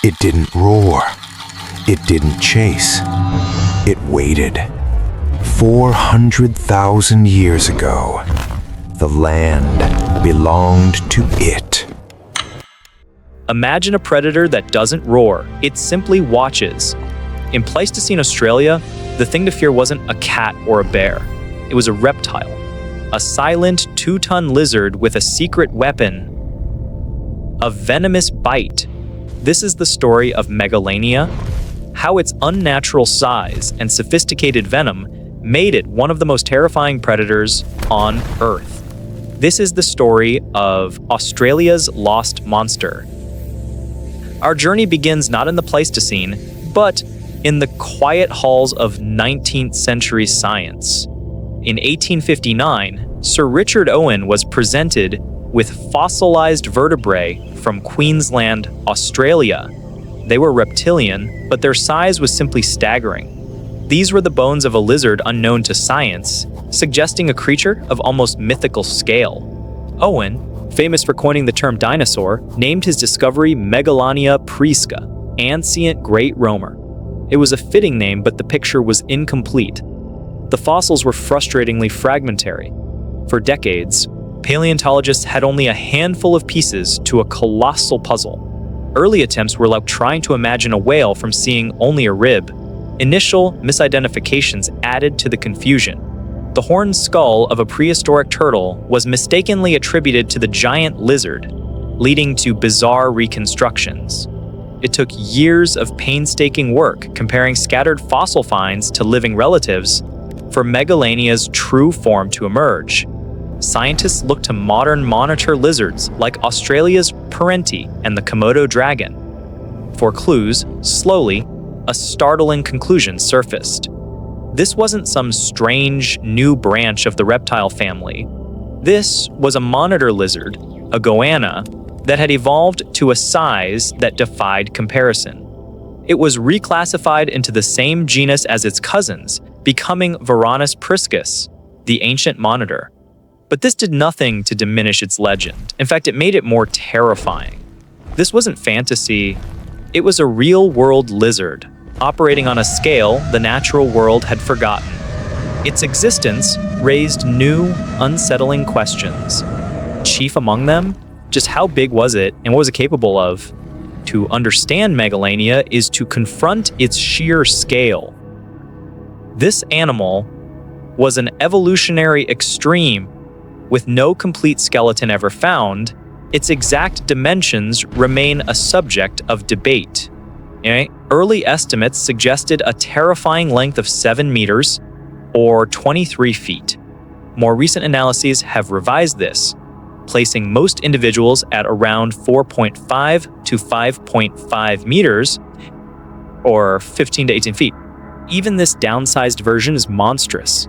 It didn't roar. It didn't chase. It waited. 400,000 years ago, the land belonged to it. Imagine a predator that doesn't roar, it simply watches. In Pleistocene Australia, the thing to fear wasn't a cat or a bear. It was a reptile, a silent 2-ton lizard with a secret weapon, a venomous bite. This is the story of Megalania, how its unnatural size and sophisticated venom made it one of the most terrifying predators on Earth. This is the story of Australia's lost monster. Our journey begins not in the Pleistocene, but in the quiet halls of 19th century science. In 1859, Sir Richard Owen was presented with fossilized vertebrae from Queensland, Australia. They were reptilian, but their size was simply staggering. These were the bones of a lizard unknown to science, suggesting a creature of almost mythical scale. Owen, famous for coining the term dinosaur, named his discovery Megalania prisca, ancient great roamer. It was a fitting name, but the picture was incomplete. The fossils were frustratingly fragmentary. For decades, paleontologists had only a handful of pieces to a colossal puzzle. Early attempts were like trying to imagine a whale from seeing only a rib. Initial misidentifications added to the confusion. The horned skull of a prehistoric turtle was mistakenly attributed to the giant lizard, leading to bizarre reconstructions. It took years of painstaking work comparing scattered fossil finds to living relatives for Megalania's true form to emerge. Scientists looked to modern monitor lizards like Australia's Parenti and the Komodo dragon. For clues, slowly, a startling conclusion surfaced. This wasn't some strange new branch of the reptile family. This was a monitor lizard, a goanna, that had evolved to a size that defied comparison. It was reclassified into the same genus as its cousins, becoming Varanus priscus, the ancient monitor. But this did nothing to diminish its legend. In fact, it made it more terrifying. This wasn't fantasy. It was a real-world lizard, operating on a scale the natural world had forgotten. Its existence raised new, unsettling questions. Chief among them, just how big was it and what was it capable of? To understand Megalania is to confront its sheer scale. This animal was an evolutionary extreme with no complete skeleton ever found. Its exact dimensions remain a subject of debate. Early estimates suggested a terrifying length of 7 meters or 23 feet. More recent analyses have revised this, placing most individuals at around 4.5 to 5.5 meters or 15 to 18 feet. Even this downsized version is monstrous.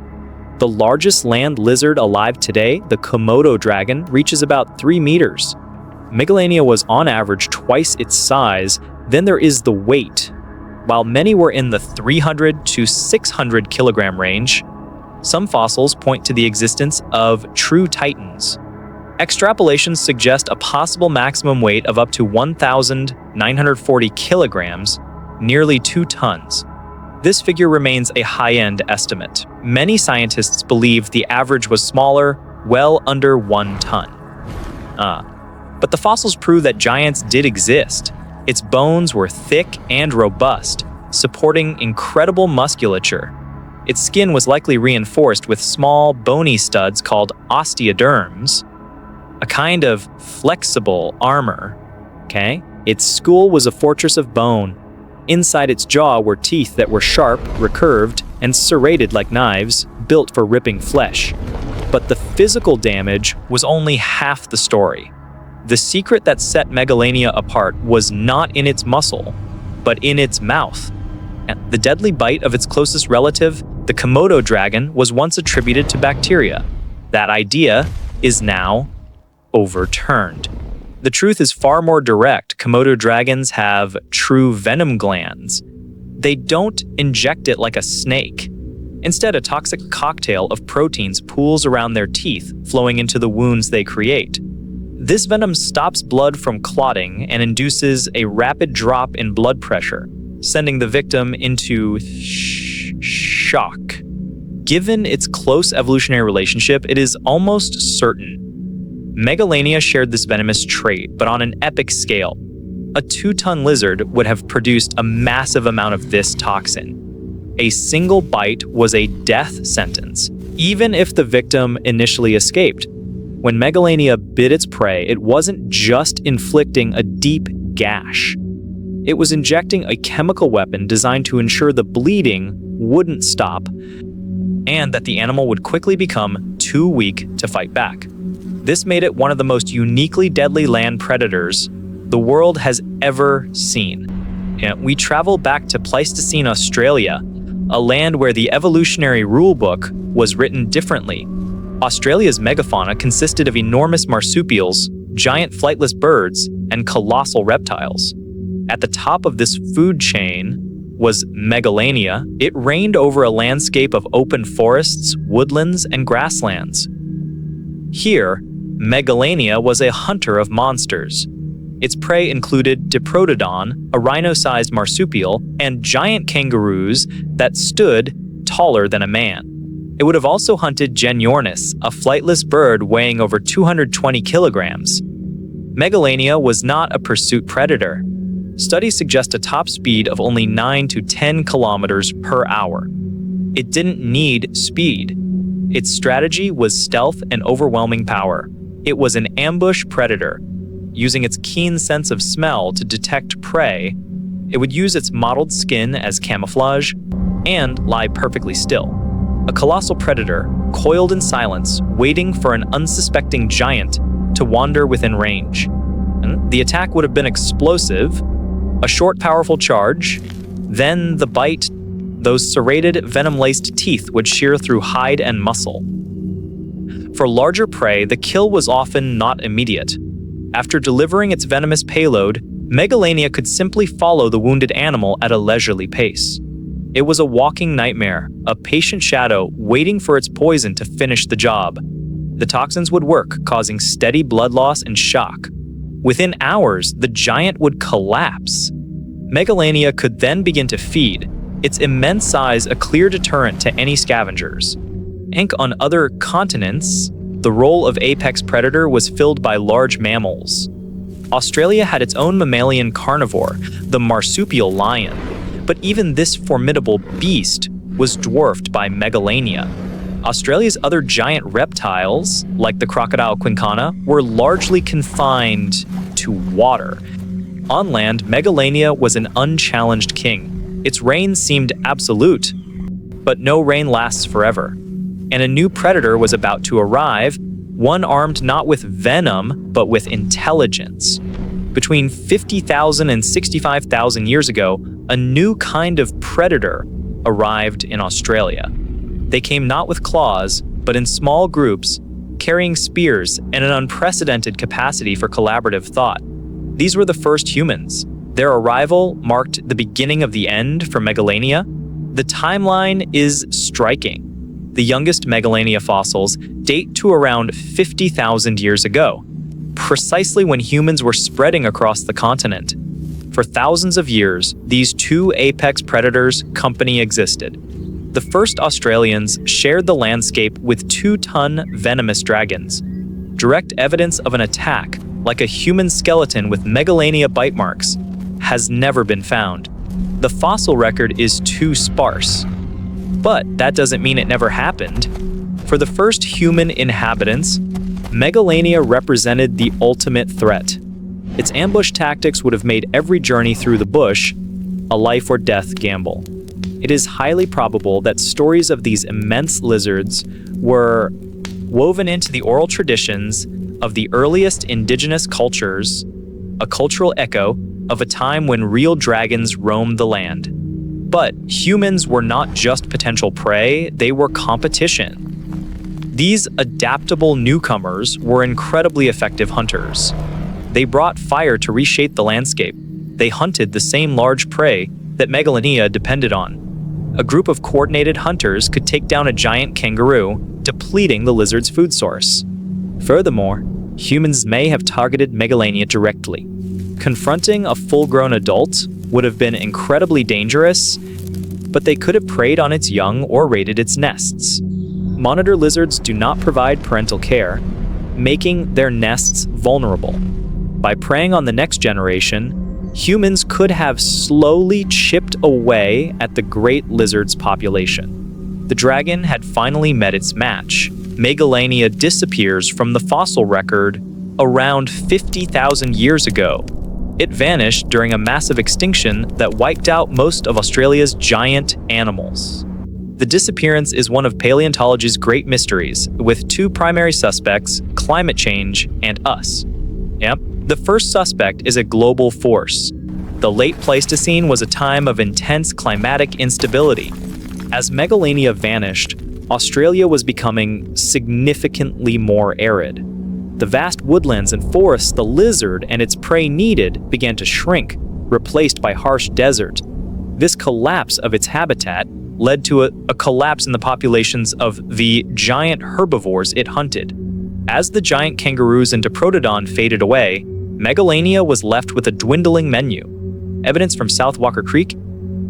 The largest land lizard alive today, the Komodo dragon, reaches about 3 meters. Megalania was on average twice its size. Then there is the weight. While many were in the 300 to 600 kilogram range, some fossils point to the existence of true titans. Extrapolations suggest a possible maximum weight of up to 1,940 kilograms, nearly 2 tons. This figure remains a high-end estimate. Many scientists believe the average was smaller, well under 1 ton. But the fossils prove that giants did exist. Its bones were thick and robust, supporting incredible musculature. Its skin was likely reinforced with small, bony studs called osteoderms, a kind of flexible armor. Its skull was a fortress of bone. Inside its jaw were teeth that were sharp, recurved, and serrated like knives, built for ripping flesh. But the physical damage was only half the story. The secret that set Megalania apart was not in its muscle, but in its mouth. The deadly bite of its closest relative, the Komodo dragon, was once attributed to bacteria. That idea is now overturned. The truth is far more direct. Komodo dragons have true venom glands. They don't inject it like a snake. Instead, a toxic cocktail of proteins pools around their teeth, flowing into the wounds they create. This venom stops blood from clotting and induces a rapid drop in blood pressure, sending the victim into shock. Given its close evolutionary relationship, it is almost certain Megalania shared this venomous trait, but on an epic scale. A 2-ton lizard would have produced a massive amount of this toxin. A single bite was a death sentence, even if the victim initially escaped. When Megalania bit its prey, it wasn't just inflicting a deep gash. It was injecting a chemical weapon designed to ensure the bleeding wouldn't stop and that the animal would quickly become too weak to fight back. This made it one of the most uniquely deadly land predators the world has ever seen. And we travel back to Pleistocene Australia, a land where the evolutionary rulebook was written differently. Australia's megafauna consisted of enormous marsupials, giant flightless birds, and colossal reptiles. At the top of this food chain was Megalania. It reigned over a landscape of open forests, woodlands, and grasslands. Here, Megalania was a hunter of monsters. Its prey included Diprotodon, a rhino-sized marsupial, and giant kangaroos that stood taller than a man. It would have also hunted Geniornis, a flightless bird weighing over 220 kilograms. Megalania was not a pursuit predator. Studies suggest a top speed of only 9 to 10 kilometers per hour. It didn't need speed. Its strategy was stealth and overwhelming power. It was an ambush predator. Using its keen sense of smell to detect prey, it would use its mottled skin as camouflage and lie perfectly still. A colossal predator, coiled in silence, waiting for an unsuspecting giant to wander within range. And the attack would have been explosive, a short, powerful charge, then the bite. Those serrated, venom-laced teeth would shear through hide and muscle. For larger prey, the kill was often not immediate. After delivering its venomous payload, Megalania could simply follow the wounded animal at a leisurely pace. It was a walking nightmare, a patient shadow waiting for its poison to finish the job. The toxins would work, causing steady blood loss and shock. Within hours, the giant would collapse. Megalania could then begin to feed, its immense size a clear deterrent to any scavengers. On other continents, the role of apex predator was filled by large mammals. Australia had its own mammalian carnivore, the marsupial lion, but even this formidable beast was dwarfed by Megalania. Australia's other giant reptiles, like the crocodile quincana, were largely confined to water. On land, Megalania was an unchallenged king. Its reign seemed absolute, but no reign lasts forever. And a new predator was about to arrive, one armed not with venom, but with intelligence. Between 50,000 and 65,000 years ago, a new kind of predator arrived in Australia. They came not with claws, but in small groups, carrying spears and an unprecedented capacity for collaborative thought. These were the first humans. Their arrival marked the beginning of the end for Megalania. The timeline is striking. The youngest Megalania fossils date to around 50,000 years ago, precisely when humans were spreading across the continent. For thousands of years, these two apex predators' company existed. The first Australians shared the landscape with 2-ton venomous dragons. Direct evidence of an attack, like a human skeleton with Megalania bite marks, has never been found. The fossil record is too sparse. But that doesn't mean it never happened. For the first human inhabitants, Megalania represented the ultimate threat. Its ambush tactics would have made every journey through the bush a life or death gamble. It is highly probable that stories of these immense lizards were woven into the oral traditions of the earliest indigenous cultures, a cultural echo of a time when real dragons roamed the land. But humans were not just potential prey, they were competition. These adaptable newcomers were incredibly effective hunters. They brought fire to reshape the landscape. They hunted the same large prey that Megalania depended on. A group of coordinated hunters could take down a giant kangaroo, depleting the lizard's food source. Furthermore, humans may have targeted Megalania directly. Confronting a full-grown adult would have been incredibly dangerous, but they could have preyed on its young or raided its nests. Monitor lizards do not provide parental care, making their nests vulnerable. By preying on the next generation, humans could have slowly chipped away at the great lizard's population. The dragon had finally met its match. Megalania disappears from the fossil record around 50,000 years ago. It vanished during a massive extinction that wiped out most of Australia's giant animals. The disappearance is one of paleontology's great mysteries, with two primary suspects: climate change and us. Yep, the first suspect is a global force. The late Pleistocene was a time of intense climatic instability. As Megalania vanished, Australia was becoming significantly more arid. The vast woodlands and forests the lizard and its prey needed began to shrink, replaced by harsh desert. This collapse of its habitat led to a collapse in the populations of the giant herbivores it hunted. As the giant kangaroos and Diprotodon faded away, Megalania was left with a dwindling menu. Evidence from South Walker Creek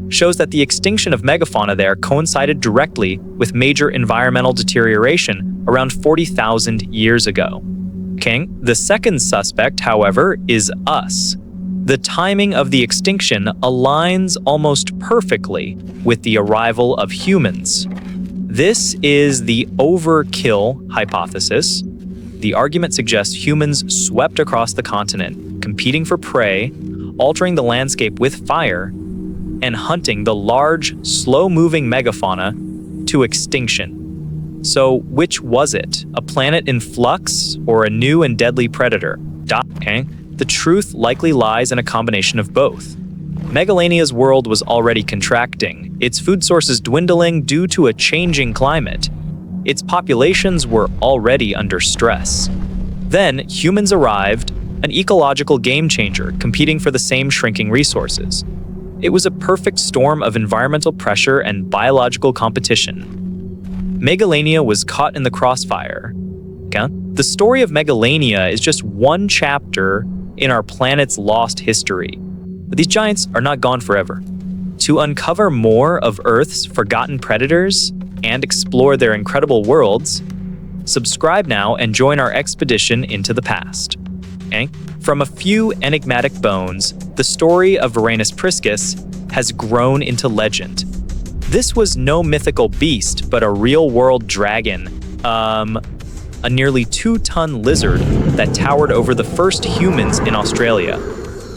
shows that the extinction of megafauna there coincided directly with major environmental deterioration around 40,000 years ago. The second suspect, however, is us. The timing of the extinction aligns almost perfectly with the arrival of humans. This is the overkill hypothesis. The argument suggests humans swept across the continent, competing for prey, altering the landscape with fire, and hunting the large, slow-moving megafauna to extinction. So, which was it? A planet in flux or a new and deadly predator? The truth likely lies in a combination of both. Megalania's world was already contracting, its food sources dwindling due to a changing climate. Its populations were already under stress. Then, humans arrived, an ecological game-changer competing for the same shrinking resources. It was a perfect storm of environmental pressure and biological competition. Megalania was caught in the crossfire. The story of Megalania is just one chapter in our planet's lost history. But these giants are not gone forever. To uncover more of Earth's forgotten predators and explore their incredible worlds, subscribe now and join our expedition into the past. From a few enigmatic bones, the story of Varanus priscus has grown into legend. This was no mythical beast, but a real-world dragon, a nearly 2-ton lizard that towered over the first humans in Australia.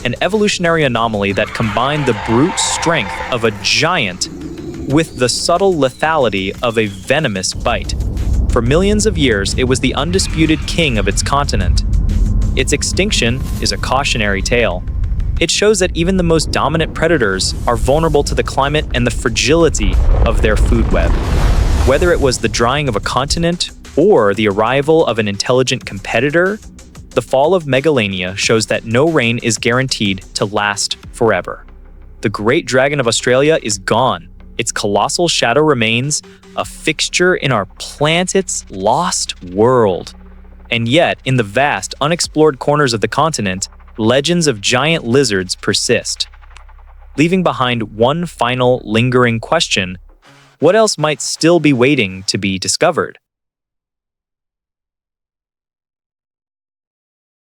An evolutionary anomaly that combined the brute strength of a giant with the subtle lethality of a venomous bite. For millions of years, it was the undisputed king of its continent. Its extinction is a cautionary tale. It shows that even the most dominant predators are vulnerable to the climate and the fragility of their food web. Whether it was the drying of a continent or the arrival of an intelligent competitor, the fall of Megalania shows that no reign is guaranteed to last forever. The great dragon of Australia is gone. Its colossal shadow remains a fixture in our planet's lost world. And yet, in the vast, unexplored corners of the continent, legends of giant lizards persist. Leaving behind one final lingering question: what else might still be waiting to be discovered?